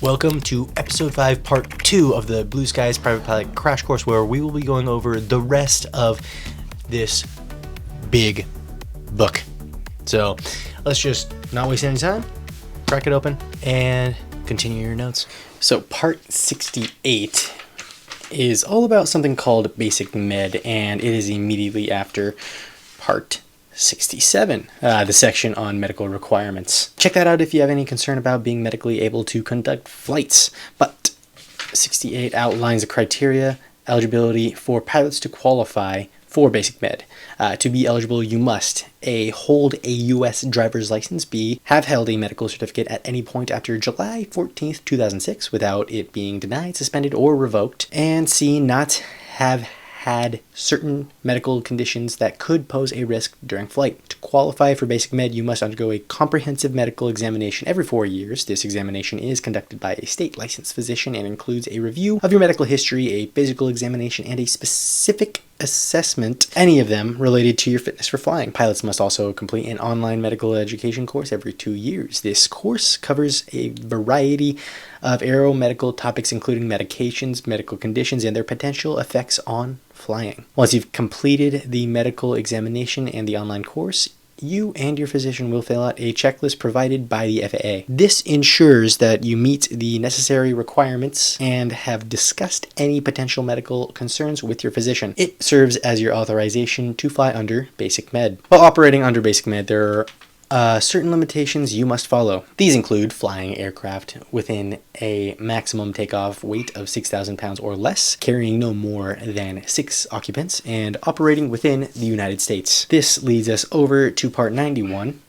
Welcome to episode 5, part 2 of the Blue Skies Private Pilot Crash Course, where we will be going over the rest of this big book. So let's just not waste any time, crack it open, and continue your notes. So part 68 is all about something called Basic Med, and it is immediately after part 67, the section on medical requirements. Check that out if you have any concern about being medically able to conduct flights. But 68 outlines the criteria, eligibility for pilots to qualify for Basic Med. To be eligible, you must A. hold a U.S. driver's license, B. have held a medical certificate at any point after July 14th, 2006 without it being denied, suspended, or revoked, and C. not have had certain medical conditions that could pose a risk during flight. To qualify for Basic Med, you must undergo a comprehensive medical examination every 4 years. This examination is conducted by a state licensed physician and includes a review of your medical history, a physical examination, and a specific assessment, any of them related to your fitness for flying. Pilots must also complete an online medical education course every 2 years. This course covers a variety of aeromedical topics, including medications, medical conditions, and their potential effects on flying. Once you've completed the medical examination and the online course, you and your physician will fill out a checklist provided by the FAA. This ensures that you meet the necessary requirements and have discussed any potential medical concerns with your physician. It serves as your authorization to fly under Basic Med. While operating under Basic Med, there are certain limitations you must follow. These include flying aircraft within a maximum takeoff weight of 6,000 pounds or less, carrying no more than 6 occupants, and operating within the United States. This leads us over to part 91,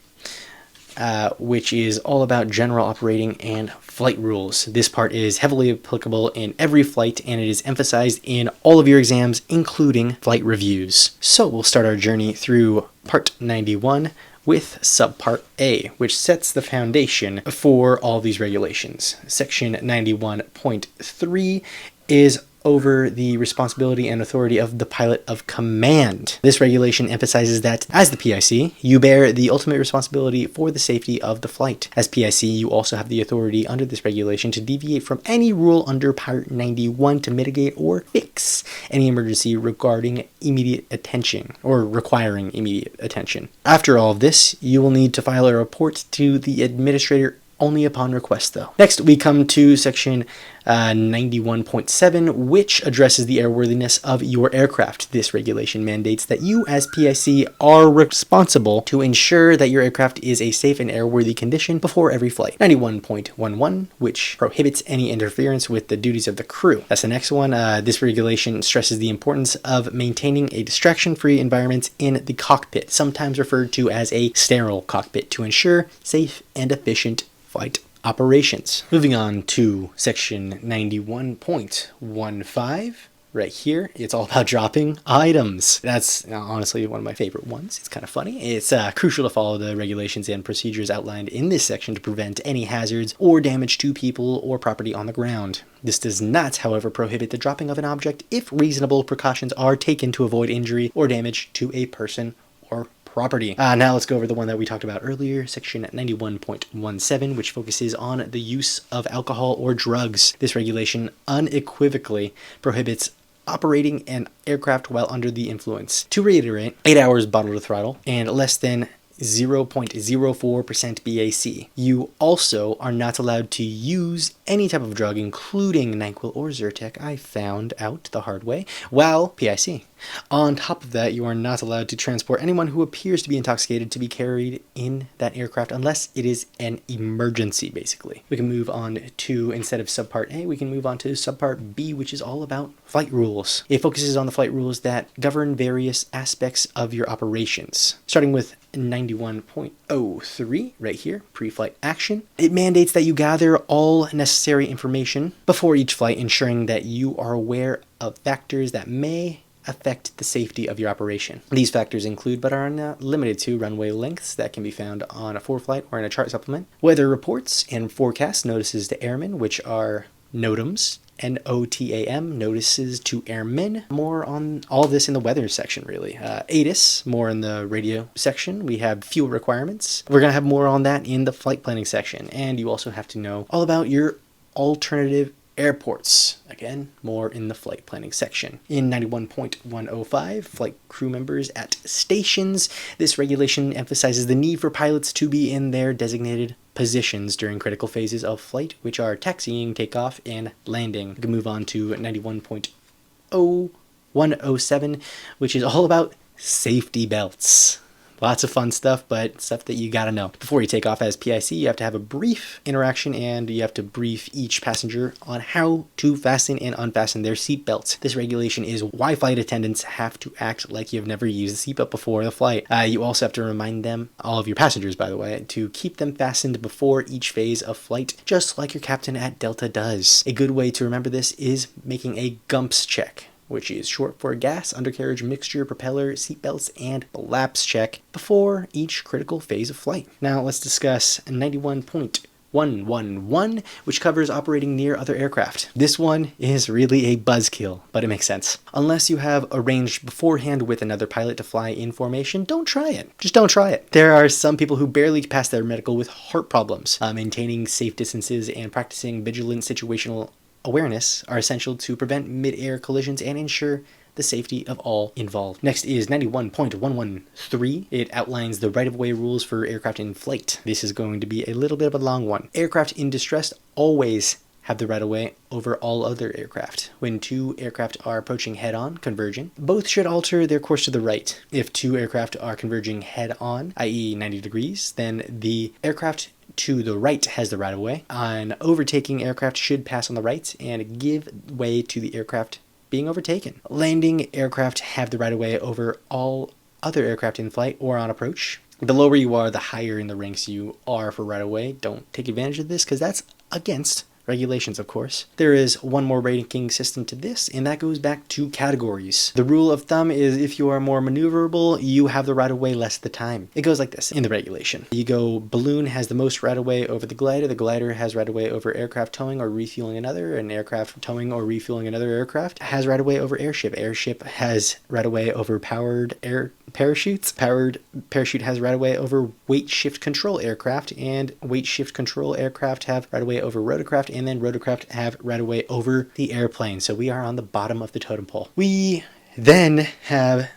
which is all about general operating and flight rules. This part is heavily applicable in every flight, and it is emphasized in all of your exams, including flight reviews. So we'll start our journey through part 91 with subpart A, which sets the foundation for all these regulations. Section 91.3 is over the responsibility and authority of the pilot of command. This regulation emphasizes that, as the PIC, you bear the ultimate responsibility for the safety of the flight. As PIC, you also have the authority under this regulation to deviate from any rule under Part 91 to mitigate or fix any emergency regarding immediate attention, or requiring immediate attention. After all of this, you will need to file a report to the administrator only upon request, though. Next, we come to section 91.7, which addresses the airworthiness of your aircraft. This regulation mandates that you, as PIC, are responsible to ensure that your aircraft is a safe and airworthy condition before every flight. 91.11, which prohibits any interference with the duties of the crew. That's the next one. This regulation stresses the importance of maintaining a distraction-free environment in the cockpit, sometimes referred to as a sterile cockpit, to ensure safe and efficient flight operations. Moving on to section 91.15. Right here, it's all about dropping items. That's honestly one of my favorite ones. It's kind of funny. It's crucial to follow the regulations and procedures outlined in this section to prevent any hazards or damage to people or property on the ground. This does not, however, prohibit the dropping of an object if reasonable precautions are taken to avoid injury or damage to a person or property. Now let's go over the one that we talked about earlier, section 91.17, which focuses on the use of alcohol or drugs. This regulation unequivocally prohibits operating an aircraft while under the influence. To reiterate, 8 hours bottle to throttle and less than 0.04% BAC. You also are not allowed to use any type of drug, including NyQuil or Zyrtec, I found out the hard way, while PIC. On top of that, you are not allowed to transport anyone who appears to be intoxicated to be carried in that aircraft unless it is an emergency, basically. We can move on to, instead of subpart A, we can move on to subpart B, which is all about flight rules. It focuses on the flight rules that govern various aspects of your operations. Starting with 91.03, right here, pre-flight action. It mandates that you gather all necessary information before each flight, ensuring that you are aware of factors that may affect the safety of your operation. These factors include, but are not limited to, runway lengths that can be found on a ForeFlight or in a chart supplement, weather reports and forecast notices to airmen, which are NOTAMs, NOTAM, notices to airmen. More on all of this in the weather section, really. ATIS, more in the radio section. We have fuel requirements. We're going to have more on that in the flight planning section. And you also have to know all about your alternative airports. Again, more in the flight planning section. In 91.105, flight crew members at stations, this regulation emphasizes the need for pilots to be in their designated positions during critical phases of flight, which are taxiing, takeoff, and landing. We can move on to 91.0107, which is all about safety belts. Lots of fun stuff, but stuff that you gotta know. Before you take off as PIC, you have to have a brief interaction and you have to brief each passenger on how to fasten and unfasten their seatbelts. This regulation is why flight attendants have to act like you've never used a seatbelt before the flight. You also have to remind them, all of your passengers by the way, to keep them fastened before each phase of flight, just like your captain at Delta does. A good way to remember this is making a GUMPS check, which is short for gas, undercarriage, mixture, propeller, seatbelts, and flaps check before each critical phase of flight. Now let's discuss 91.111, which covers operating near other aircraft. This one is really a buzzkill, but it makes sense. Unless you have arranged beforehand with another pilot to fly in formation, don't try it. Just don't try it. There are some people who barely pass their medical with heart problems. Maintaining safe distances and practicing vigilant situational awareness are essential to prevent mid-air collisions and ensure the safety of all involved. Next is 91.113. It outlines the right-of-way rules for aircraft in flight. This is going to be a little bit of a long one. Aircraft in distress always have the right-of-way over all other aircraft. When two aircraft are approaching head-on, converging, both should alter their course to the right. If two aircraft are converging head-on, i.e. 90 degrees, then the aircraft to the right has the right-of-way. An overtaking aircraft should pass on the right and give way to the aircraft being overtaken. Landing aircraft have the right-of-way over all other aircraft in flight or on approach. The lower you are, the higher in the ranks you are for right-of-way. Don't take advantage of this because that's against regulations, of course. There is one more ranking system to this, and that goes back to categories. The rule of thumb is if you are more maneuverable, you have the right-of-way less of the time. It goes like this in the regulation. You go, balloon has the most right-of-way over the glider has right-of-way over aircraft towing or refueling another, and aircraft towing or refueling another aircraft has right-of-way over airship has right-of-way over powered air parachutes. Powered parachute has right-of-way over weight shift control aircraft, and weight shift control aircraft have right-of-way over rotorcraft, and then rotorcraft have right-of-way over the airplane. So we are on the bottom of the totem pole. We then have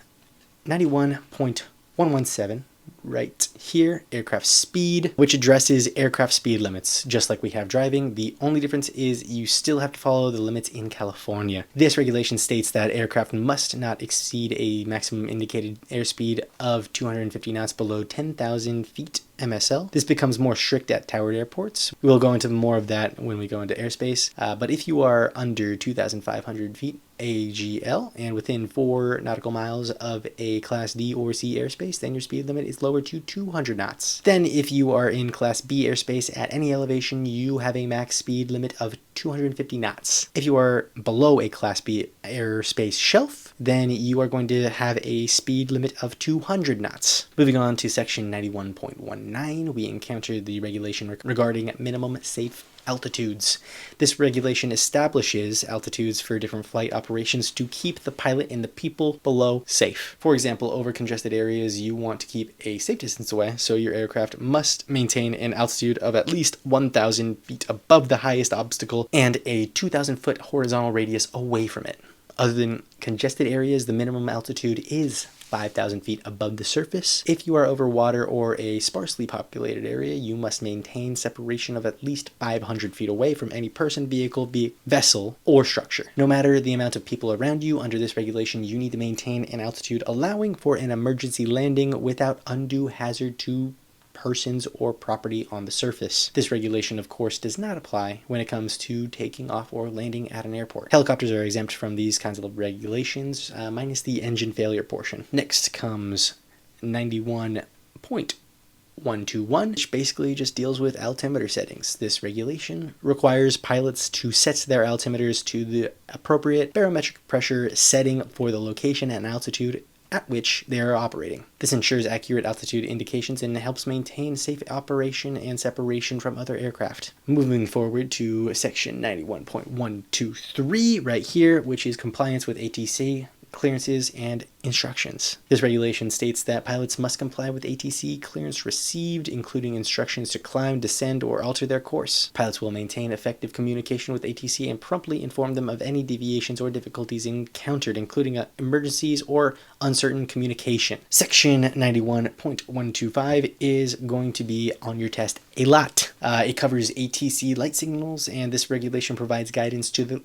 91.117 right here, aircraft speed, which addresses aircraft speed limits, just like we have driving. The only difference is you still have to follow the limits in California. This regulation states that aircraft must not exceed a maximum indicated airspeed of 250 knots below 10,000 feet MSL. This becomes more strict at towered airports. We will go into more of that when we go into airspace, but if you are under 2,500 feet AGL and within 4 nautical miles of a Class D or C airspace, then your speed limit is lowered to 200 knots. Then if you are in Class B airspace at any elevation, you have a max speed limit of 250 knots. If you are below a Class B airspace shelf, then you are going to have a speed limit of 200 knots. Moving on to section 91.19, we encountered the regulation regarding minimum safe altitudes. This regulation establishes altitudes for different flight operations to keep the pilot and the people below safe. For example, over congested areas, you want to keep a safe distance away, so your aircraft must maintain an altitude of at least 1,000 feet above the highest obstacle and a 2,000 foot horizontal radius away from it. Other than congested areas, the minimum altitude is 5,000 feet above the surface. If you are over water or a sparsely populated area, you must maintain separation of at least 500 feet away from any person, vehicle, vessel, or structure. No matter the amount of people around you, under this regulation, you need to maintain an altitude allowing for an emergency landing without undue hazard to persons or property on the surface. This regulation, of course, does not apply when it comes to taking off or landing at an airport. Helicopters are exempt from these kinds of regulations, minus the engine failure portion. Next comes 91.121, which basically just deals with altimeter settings. This regulation requires pilots to set their altimeters to the appropriate barometric pressure setting for the location and altitude at which they are operating. This ensures accurate altitude indications and helps maintain safe operation and separation from other aircraft. Moving forward to section 91.123 right here, which is compliance with ATC. clearances and instructions. This regulation states that pilots must comply with ATC clearance received, including instructions to climb, descend, or alter their course. Pilots will maintain effective communication with ATC and promptly inform them of any deviations or difficulties encountered, including emergencies or uncertain communication. Section 91.125 is going to be on your test a lot. It covers ATC light signals, and this regulation provides guidance to the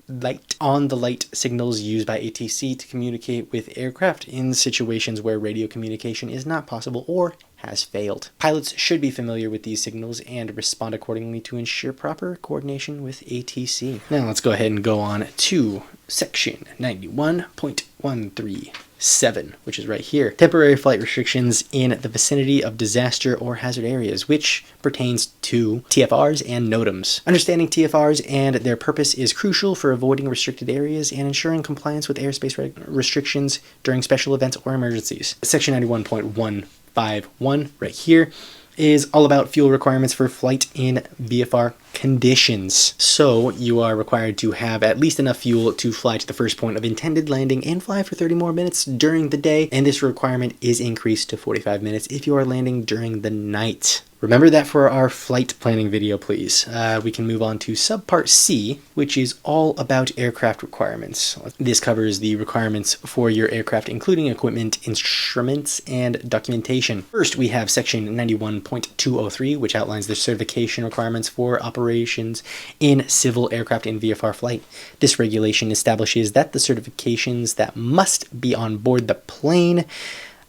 light signals used by ATC to communicate with aircraft in situations where radio communication is not possible or has failed. Pilots should be familiar with these signals and respond accordingly to ensure proper coordination with ATC. Now let's go ahead and go on to section 91.137, which is right here. Temporary flight restrictions in the vicinity of disaster or hazard areas, which pertains to TFRs and NOTAMs. Understanding TFRs and their purpose is crucial for avoiding restricted areas and ensuring compliance with airspace restrictions during special events or emergencies. Section 91.151 right here is all about fuel requirements for flight in VFR conditions. So you are required to have at least enough fuel to fly to the first point of intended landing and fly for 30 more minutes during the day, and this requirement is increased to 45 minutes if you are landing during the night. Remember that for our flight planning video, please. We can move on to subpart C, which is all about aircraft requirements. This covers the requirements for your aircraft, including equipment, instruments, and documentation. First, we have section 91.203, which outlines the certification requirements for operations in civil aircraft in VFR flight. This regulation establishes that the certifications that must be on board the plane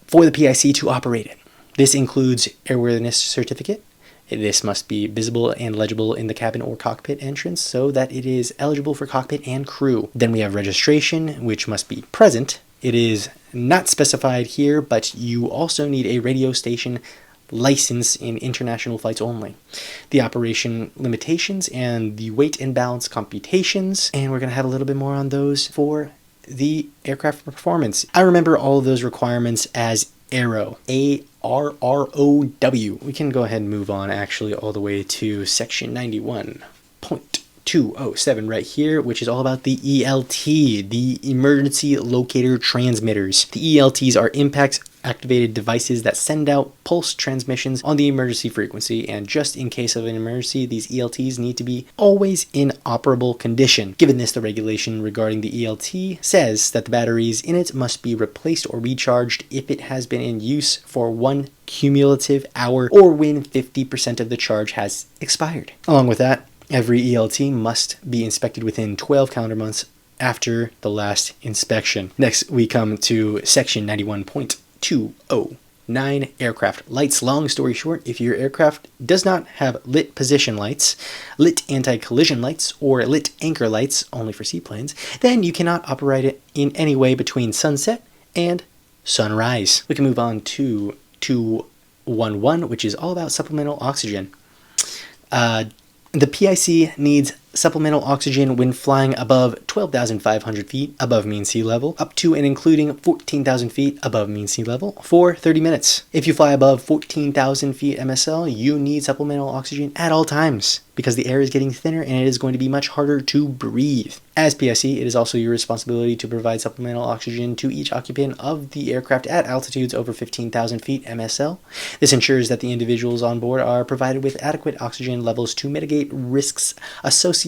for the PIC to operate it. This includes Airworthiness certificate. This must be visible and legible in the cabin or cockpit entrance so that it is eligible for cockpit and crew. Then we have registration, which must be present. It is not specified here, but you also need a radio station license in international flights only. The operation limitations and the weight and balance computations, and we're going to have a little bit more on those for the aircraft performance. I remember all of those requirements as ARROW, ARROW. We can go ahead and move on actually all the way to section 91.207 right here, which is all about the ELT, the emergency locator transmitters. The ELTs are impact activated devices that send out pulse transmissions on the emergency frequency, and just in case of an emergency, these ELTs need to be always in operable condition. Given this, the regulation regarding the ELT says that the batteries in it must be replaced or recharged if it has been in use for 1 cumulative hour or when 50% of the charge has expired. Along with that, every ELT must be inspected within 12 calendar months after the last inspection. Next, we come to section 91.209, aircraft lights. Long story short, if your aircraft does not have lit position lights, lit anti-collision lights, or lit anchor lights, only for seaplanes, then you cannot operate it in any way between sunset and sunrise. We can move on to 211, which is all about supplemental oxygen. The PIC needs supplemental oxygen when flying above 12,500 feet above mean sea level, up to and including 14,000 feet above mean sea level for 30 minutes. If you fly above 14,000 feet MSL, you need supplemental oxygen at all times because the air is getting thinner and it is going to be much harder to breathe. As PIC, it is also your responsibility to provide supplemental oxygen to each occupant of the aircraft at altitudes over 15,000 feet MSL. This ensures that the individuals on board are provided with adequate oxygen levels to mitigate risks associated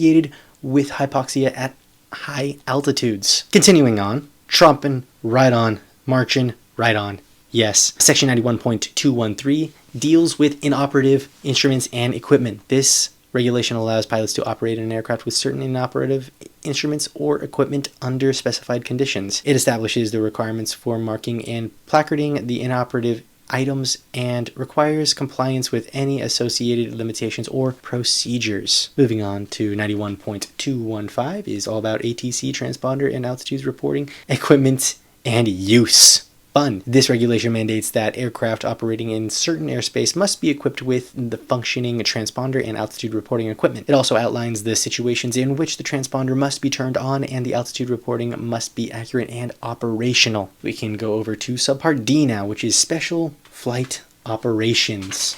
with hypoxia at high altitudes. Continuing on, tromping right on, marching right on. Yes. Section 91.213 deals with inoperative instruments and equipment. This regulation allows pilots to operate an aircraft with certain inoperative instruments or equipment under specified conditions. It establishes the requirements for marking and placarding the inoperative items and requires compliance with any associated limitations or procedures. Moving on to 91.215 is all about ATC, transponder, and altitudes reporting, equipment, and use. Fun. This regulation mandates that aircraft operating in certain airspace must be equipped with the functioning transponder and altitude reporting equipment. It also outlines the situations in which the transponder must be turned on and the altitude reporting must be accurate and operational. We can go over to subpart D now, which is special flight operations.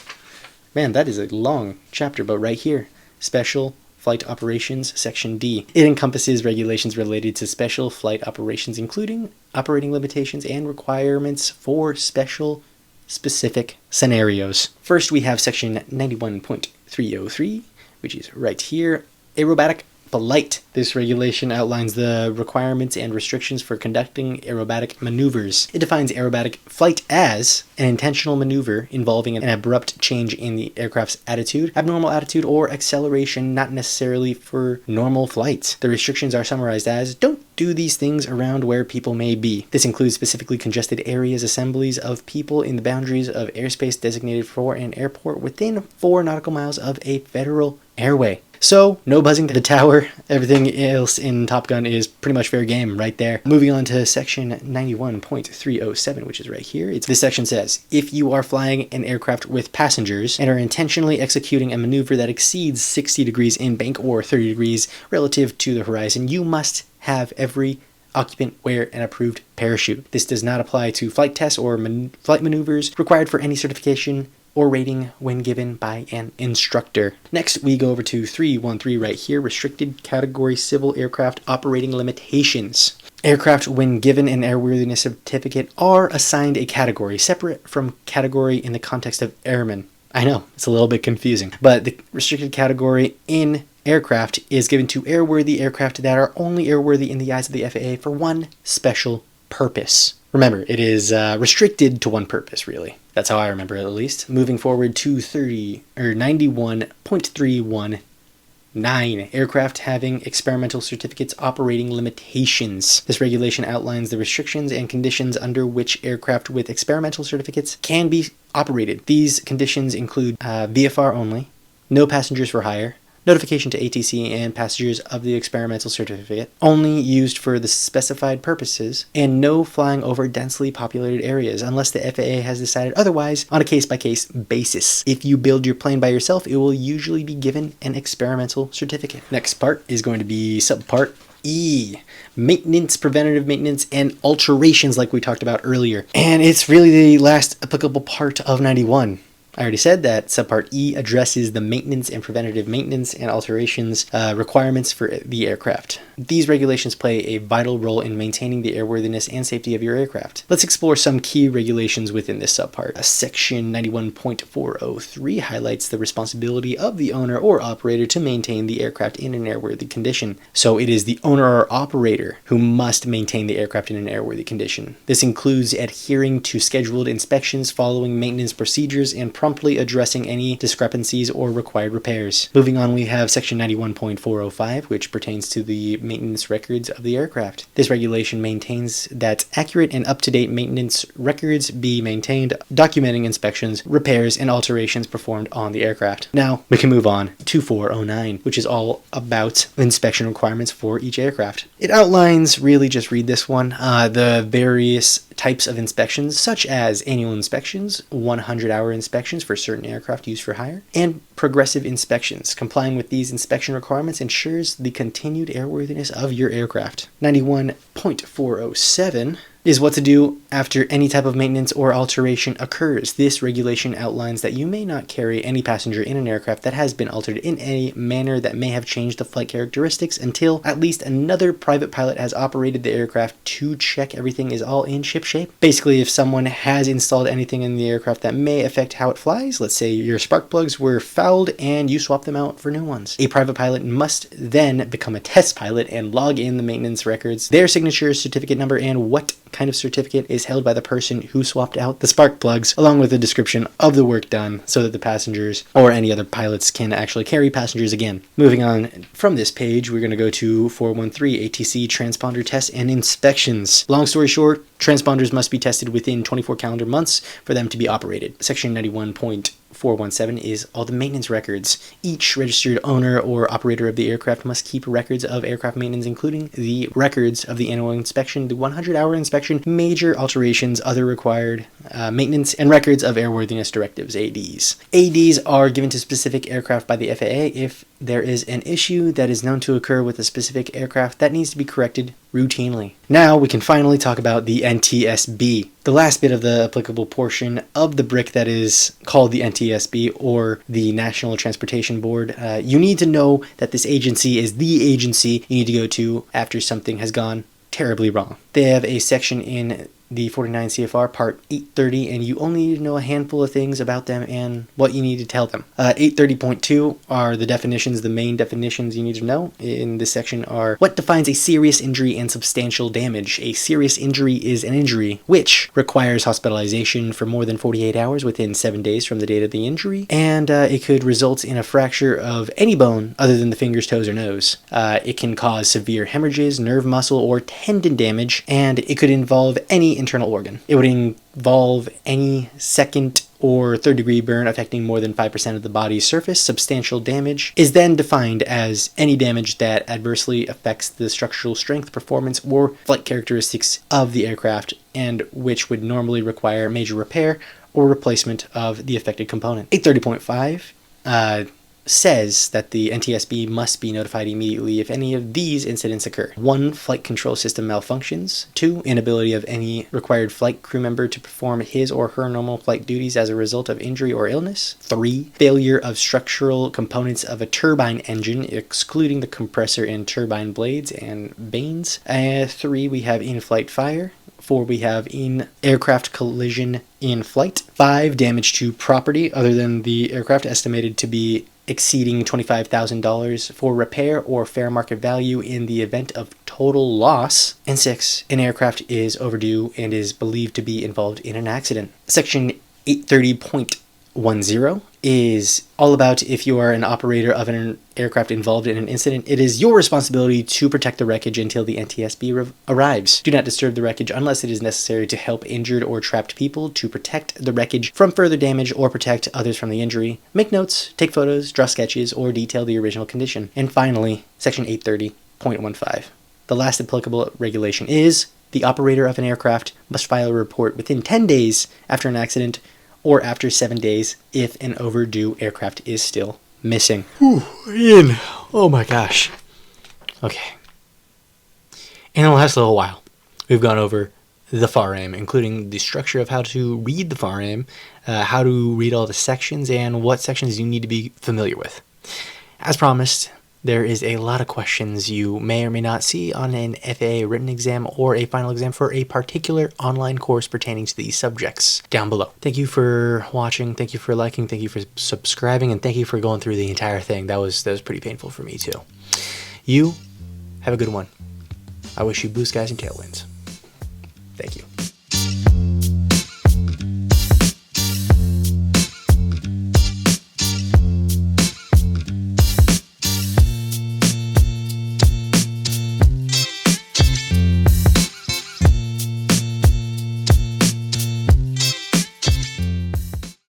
Man, that is a long chapter, but right here, special Flight Operations, Section D. It encompasses regulations related to special flight operations, including operating limitations and requirements for specific scenarios. First, we have Section 91.303, which is right here, aerobatic flight. This regulation outlines the requirements and restrictions for conducting aerobatic maneuvers. It defines aerobatic flight as an intentional maneuver involving an abrupt change in the aircraft's attitude, abnormal attitude, or acceleration, not necessarily for normal flights. The restrictions are summarized as, don't do these things around where people may be. This includes specifically congested areas, assemblies of people in the boundaries of airspace designated for an airport within 4 nautical miles of a federal airway. So, no buzzing to the tower. Everything else in Top Gun is pretty much fair game right there. Moving on to section 91.307, which is right here. This section says, if you are flying an aircraft with passengers and are intentionally executing a maneuver that exceeds 60 degrees in bank or 30 degrees relative to the horizon, you must have every occupant wear an approved parachute. This does not apply to flight tests or flight maneuvers required for any certification or rating when given by an instructor. Next, we go over to 313 right here, restricted category civil aircraft operating limitations. Aircraft, when given an airworthiness certificate, are assigned a category separate from category in the context of airmen. I know, it's a little bit confusing, but the restricted category in aircraft is given to airworthy aircraft that are only airworthy in the eyes of the FAA for one special purpose. Remember, it is restricted to one purpose, really. That's how I remember it, at least. Moving forward to 91.319, aircraft having experimental certificates operating limitations. This regulation outlines the restrictions and conditions under which aircraft with experimental certificates can be operated. These conditions include VFR only, no passengers for hire, notification to ATC and passengers of the experimental certificate, only used for the specified purposes, and no flying over densely populated areas unless the FAA has decided otherwise on a case-by-case basis. If you build your plane by yourself, it will usually be given an experimental certificate. Next part is going to be subpart E, maintenance, preventative maintenance, and alterations like we talked about earlier. And it's really the last applicable part of 91. I already said that subpart E addresses the maintenance and preventative maintenance and alterations requirements for the aircraft. These regulations play a vital role in maintaining the airworthiness and safety of your aircraft. Let's explore some key regulations within this subpart. Section 91.403 highlights the responsibility of the owner or operator to maintain the aircraft in an airworthy condition. So it is the owner or operator who must maintain the aircraft in an airworthy condition. This includes adhering to scheduled inspections, following maintenance procedures, and promptly addressing any discrepancies or required repairs. Moving on, we have section 91.405, which pertains to the maintenance records of the aircraft. This regulation maintains that accurate and up-to-date maintenance records be maintained, documenting inspections, repairs, and alterations performed on the aircraft. Now, we can move on to 409, which is all about inspection requirements for each aircraft. It outlines, really just read this one, the various types of inspections, such as annual inspections, 100-hour inspections for certain aircraft used for hire, and progressive inspections. Complying with these inspection requirements ensures the continued airworthiness of your aircraft. 91.407 is what to do after any type of maintenance or alteration occurs. This regulation outlines that you may not carry any passenger in an aircraft that has been altered in any manner that may have changed the flight characteristics until at least another private pilot has operated the aircraft to check everything is all in ship shape. Basically, if someone has installed anything in the aircraft that may affect how it flies, let's say your spark plugs were fouled and you swap them out for new ones, a private pilot must then become a test pilot and log in the maintenance records, their signature, certificate number, and what kind of certificate is held by the person who swapped out the spark plugs, along with a description of the work done so that the passengers or any other pilots can actually carry passengers again. Moving on from this page, we're going to go to 413 ATC transponder tests and inspections. Long story short, transponders must be tested within 24 calendar months for them to be operated. Section 91.417 is all the maintenance records. Each registered owner or operator of the aircraft must keep records of aircraft maintenance, including the records of the annual inspection, the 100-hour inspection, major alterations, other required maintenance, and records of airworthiness directives, ADs. ADs are given to specific aircraft by the FAA if there is an issue that is known to occur with a specific aircraft that needs to be corrected routinely. Now we can finally talk about the NTSB, the last bit of the applicable portion of the brick that is called the NTSB, or the National Transportation Board. You need to know that this agency is the agency you need to go to after something has gone terribly wrong. They have a section in the 49 CFR Part 830, and you only need to know a handful of things about them and what you need to tell them. 830.2 are the definitions, the main definitions you need to know in this section are what defines a serious injury and substantial damage. A serious injury is an injury which requires hospitalization for more than 48 hours within 7 days from the date of the injury, and it could result in a fracture of any bone other than the fingers, toes, or nose. It can cause severe hemorrhages, nerve, muscle, or tendon damage, and it could involve any internal organ. It would involve any second or third degree burn affecting more than 5% of the body's surface. Substantial damage is then defined as any damage that adversely affects the structural strength, performance, or flight characteristics of the aircraft, and which would normally require major repair or replacement of the affected component. 830.5 says that the NTSB must be notified immediately if any of these incidents occur. 1. Flight control system malfunctions. 2. Inability of any required flight crew member to perform his or her normal flight duties as a result of injury or illness. 3. Failure of structural components of a turbine engine, excluding the compressor and turbine blades and vanes. 3. We have in-flight fire. 4. We have in-aircraft collision in flight. 5. Damage to property other than the aircraft estimated to be exceeding $25,000 for repair or fair market value in the event of total loss. And 6. An aircraft is overdue and is believed to be involved in an accident. Section 830.10 is all about if you are an operator of an aircraft involved in an incident, it is your responsibility to protect the wreckage until the NTSB arrives. Do not disturb the wreckage unless it is necessary to help injured or trapped people, to protect the wreckage from further damage, or protect others from the injury. Make notes, take photos, draw sketches, or detail the original condition. And finally, Section 830.15. The last applicable regulation is the operator of an aircraft must file a report within 10 days after an accident, or after 7 days if an overdue aircraft is still missing. Whew, Ian. Oh my gosh. Okay. In the last little while, we've gone over the FAR-AM, including the structure of how to read the FAR-AM, how to read all the sections, and what sections you need to be familiar with. As promised, there is a lot of questions you may or may not see on an FAA written exam or a final exam for a particular online course pertaining to these subjects down below. Thank you for watching, thank you for liking, thank you for subscribing, and thank you for going through the entire thing. That was pretty painful for me too. You have a good one. I wish you blue skies and tailwinds. Thank you.